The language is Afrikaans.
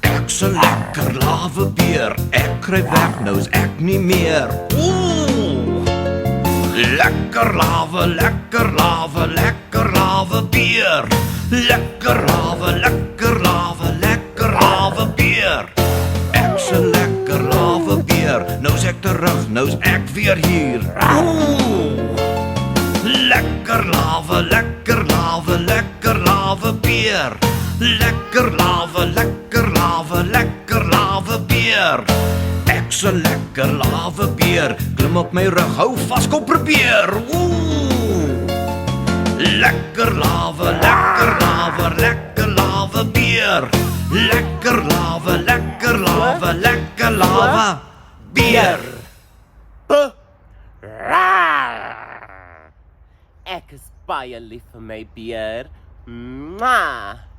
Ek's 'n lekker lawe beer. Ek kry weg, nou is ek nie meer. Ooh! Lekker lawe, lekker lawe, lekker lawe beer. Lekker lawe, lekker lawe, lekker lawe beer. Ek's 'n lekker lawe beer. Nou's ek terug, nou's ek weer hier. Ooh! Lekker lawe, lekker lawe, lekker lawe beer. Lekker lawe, lekker lawe, lekker lawe beer. Ek's 'n lekker lawe beer. Klim op my rug, hou vas, kom probeer. Ooh! Lekker lawe, lekker lawe, lekker lawe beer. Lekker lawe, lekker lawe, lekker lawe beer. Ek is baie lief vir my beer. Mwah!